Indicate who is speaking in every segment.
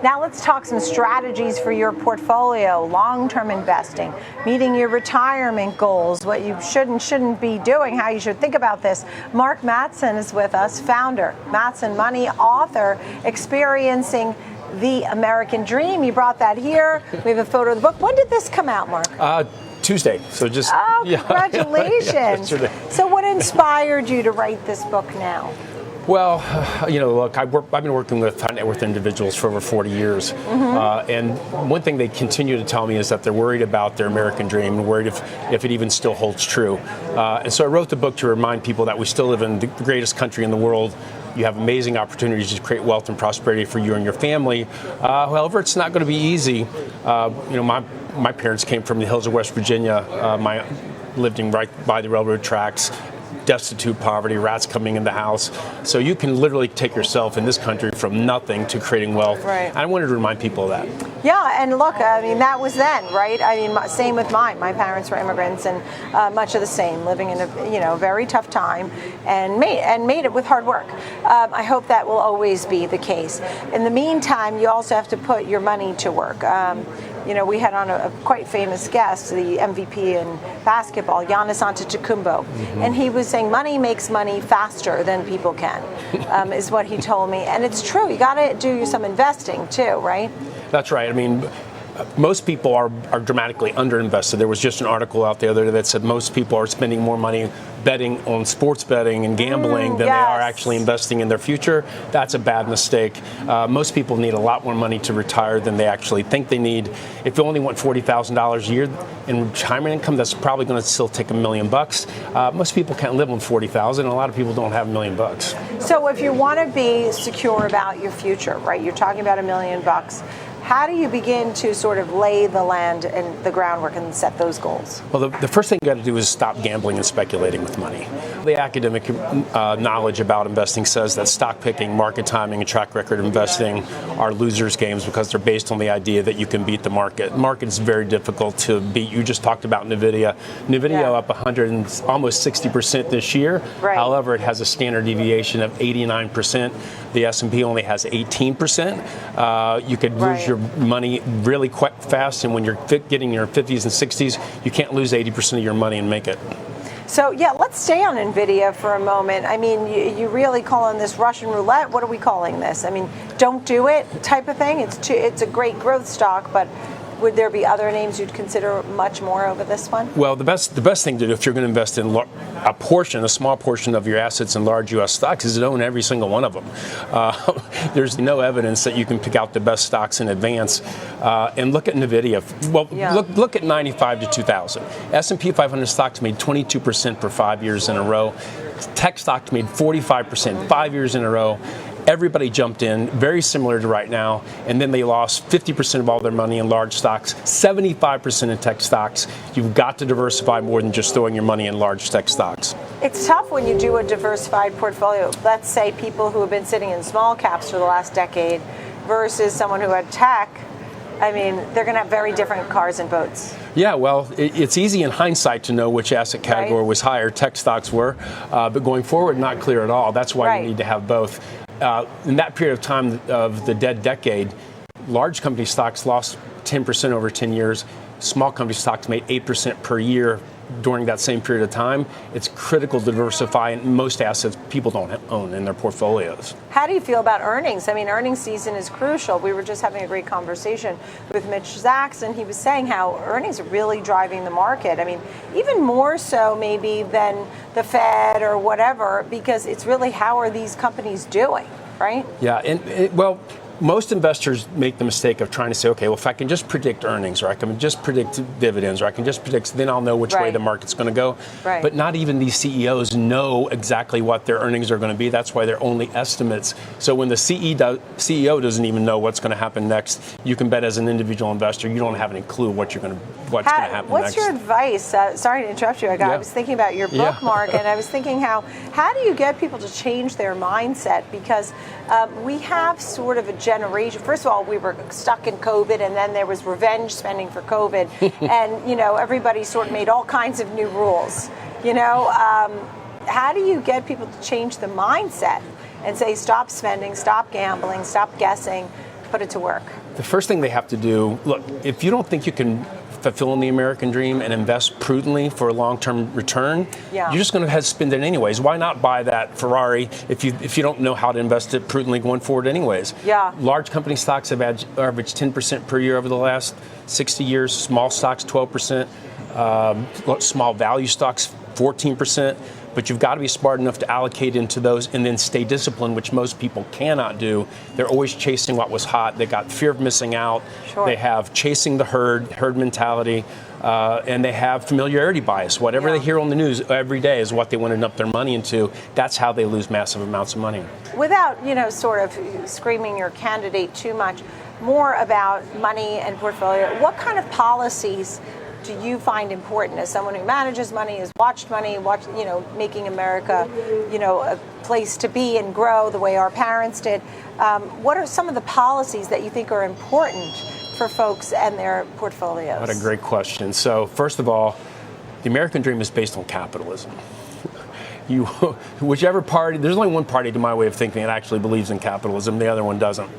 Speaker 1: Now let's talk some strategies for your portfolio, long-term investing, meeting your retirement goals, what you should and shouldn't be doing, how you should think about this. Mark Matson is with us, founder, Matson Money, author, experiencing the American dream. You brought that here. We have a photo of the book. When did this come out, Mark?
Speaker 2: Tuesday. So just
Speaker 1: congratulations. So what inspired you to write this book now?
Speaker 2: Well, look, I've been working with high net worth individuals for over 40 years. And one thing they continue to tell me is that they're worried about their American dream and worried if it even still holds true. And so I wrote the book to remind people that we still live in the greatest country in the world. You have amazing opportunities to create wealth and prosperity for you and your family. However, it's not going to be easy. My parents came from the hills of West Virginia. Living right by the railroad tracks. Destitute, poverty, rats coming in the house. So you can literally take yourself in this country from nothing to creating wealth.
Speaker 1: Right.
Speaker 2: I wanted to remind people of that.
Speaker 1: Yeah, and look, I mean, that was then, right? I mean, same with mine. My parents were immigrants, and much of the same, living in a very tough time, and made it with hard work. I hope that will always be the case. In the meantime, you also have to put your money to work. We had on a quite famous guest, the MVP in basketball, Giannis Antetokounmpo, and he was saying money makes money faster than people can, is what he told me. And it's true. You got to do some investing too, right?
Speaker 2: That's right. I mean, most people are dramatically underinvested. There was just an article out there that said most people are spending more money betting on sports betting and gambling than they are actually investing in their future. That's a bad mistake. Most people need a lot more money to retire than they actually think they need. If you only want $40,000 a year in retirement income, that's probably going to still take $1 million. Most people can't live on $40,000, and a lot of people don't have $1 million.
Speaker 1: So if you want to be secure about your future, right? You're talking about $1 million. How do you begin to sort of lay the land and the groundwork and set those goals?
Speaker 2: Well, the first thing you got to do is stop gambling and speculating with money. The academic knowledge about investing says that stock picking, market timing, and track record investing are losers' games because they're based on the idea that you can beat the market. The market is very difficult to beat. You just talked about NVIDIA. NVIDIA up 100 and almost 60% this year.
Speaker 1: Right.
Speaker 2: However, it has a standard deviation of 89%. The S&P only has 18%. You could lose your money really quite fast, and when you're getting your 50s and 60s, you can't lose 80% of your money and make it.
Speaker 1: So yeah, let's stay on NVIDIA for a moment. I mean, you really calling this Russian roulette? What are we calling this? I mean, don't do it type of thing? It's a great growth stock, but would there be other names you'd consider much more over this one?
Speaker 2: Well, the best thing to do if you're going to invest in a small portion of your assets in large U.S. stocks is to own every single one of them. There's no evidence that you can pick out the best stocks in advance. And look at NVIDIA. Well, look at 95 to 2000. S&P 500 stocks made 22% for 5 years in a row. Tech stocks made 45% 5 years in a row. Everybody jumped in, very similar to right now, and then they lost 50% of all their money in large stocks, 75% in tech stocks. You've got to diversify more than just throwing your money in large tech stocks.
Speaker 1: It's tough when you do a diversified portfolio. Let's say people who have been sitting in small caps for the last decade versus someone who had tech. I mean, they're going to have very different cars and boats.
Speaker 2: Yeah, well, it's easy in hindsight to know which asset category was higher. Tech stocks were, but going forward, not clear at all. That's why you need to have both. In that period of time of the dead decade, large company stocks lost 10% over 10 years. Small company stocks made 8% per year during that same period of time. It's critical to diversify, and most assets people don't own in their portfolios.
Speaker 1: How do you feel about earnings? I mean, earnings season is crucial. We were just having a great conversation with Mitch Zacks, and he was saying how earnings are really driving the market. I mean, even more so maybe than the Fed or whatever, because it's really how are these companies doing, right?
Speaker 2: Yeah, and most investors make the mistake of trying to say, okay, well, if I can just predict earnings, or I can just predict dividends, or I can just predict, then I'll know which way the market's going to go.
Speaker 1: Right.
Speaker 2: But not even these CEOs know exactly what their earnings are going to be. That's why they're only estimates. So when the CEO doesn't even know what's going to happen next, you can bet as an individual investor, you don't have any clue what's going to happen next.
Speaker 1: What's your advice? Sorry to interrupt you. I was thinking about your book, Mark, and I was thinking how do you get people to change their mindset? Because we have sort of a generation. First of all, we were stuck in COVID, and then there was revenge spending for COVID, and everybody sort of made all kinds of new rules. How do you get people to change the mindset and say stop spending, stop gambling, stop guessing? put it to work?
Speaker 2: The first thing they have to do, look, if you don't think you can fulfill the American dream and invest prudently for a long-term return, you're just going to have to spend it anyways. Why not buy that Ferrari if you don't know how to invest it prudently going forward anyways?
Speaker 1: Yeah.
Speaker 2: Large company stocks have averaged 10% per year over the last 60 years. Small stocks, 12%. Small value stocks, 14%. But you've got to be smart enough to allocate into those and then stay disciplined, which most people cannot do. They're always chasing what was hot. They got fear of missing out.
Speaker 1: Sure.
Speaker 2: They have chasing the herd mentality, and they have familiarity bias. Whatever they hear on the news every day is what they want to dump their money into. That's how they lose massive amounts of money.
Speaker 1: Without, sort of screaming your candidate too much, more about money and portfolio, what kind of policies do you find important as someone who manages money, has watched money, making America, a place to be and grow the way our parents did? What are some of the policies that you think are important for folks and their portfolios?
Speaker 2: What a great question. So first of all, the American dream is based on capitalism. Whichever party, there's only one party to my way of thinking that actually believes in capitalism, the other one doesn't.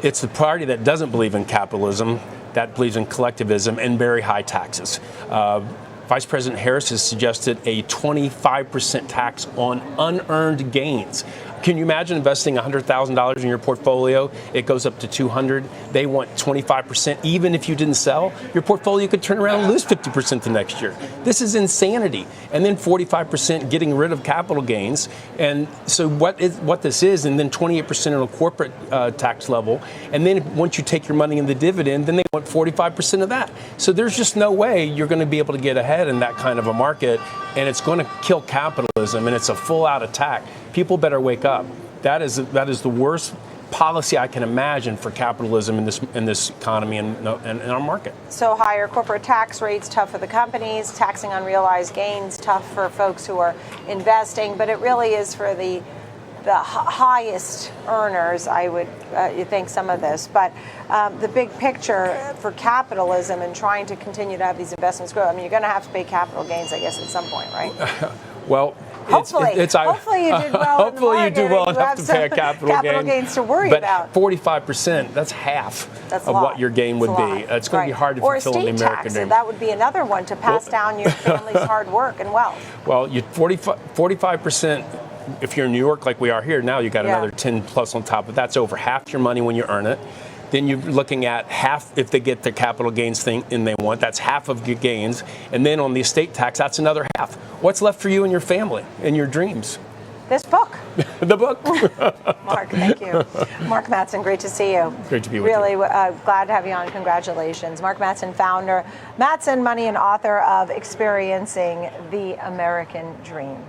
Speaker 2: It's the party that doesn't believe in capitalism that believes in collectivism and very high taxes. Vice President Harris has suggested a 25% tax on unearned gains. Can you imagine investing $100,000 in your portfolio? It goes up to $200,000. They want 25%. Even if you didn't sell, your portfolio could turn around and lose 50% the next year. This is insanity. And then 45% getting rid of capital gains. And so what this is, and then 28% on a corporate tax level. And then once you take your money in the dividend, then they want 45% of that. So there's just no way you're going to be able to get ahead in that kind of a market. And it's going to kill capitalism, and it's a full-out attack. People better wake up. That is the worst policy I can imagine for capitalism in this economy and in our market.
Speaker 1: So higher corporate tax rates, tough for the companies. Taxing unrealized gains, tough for folks who are investing. But it really is for the highest earners, I would think, some of this. But the big picture for capitalism and trying to continue to have these investments grow, I mean, you're going to have to pay capital gains, I guess, at some point, right?
Speaker 2: Well,
Speaker 1: hopefully you did well.
Speaker 2: Hopefully you do well enough to pay a capital
Speaker 1: gains to worry
Speaker 2: but
Speaker 1: about.
Speaker 2: 45%, that's half of what your gain would be. It's going to be hard to fulfill in the American dream.
Speaker 1: That would be another one to pass down your family's hard work and wealth.
Speaker 2: Well, 45%. If you're in New York like we are here now, you got another 10 plus on top of that. That's over half your money when you earn it. Then you're looking at half if they get the capital gains thing and they want. That's half of your gains. And then on the estate tax, that's another half. What's left for you and your family and your dreams?
Speaker 1: This book.
Speaker 2: The book.
Speaker 1: Mark, thank you. Mark Matson, great to see you.
Speaker 2: Great to be with you.
Speaker 1: Really glad to have you on. Congratulations. Mark Matson, founder, Matson Money and author of Experiencing the American Dream.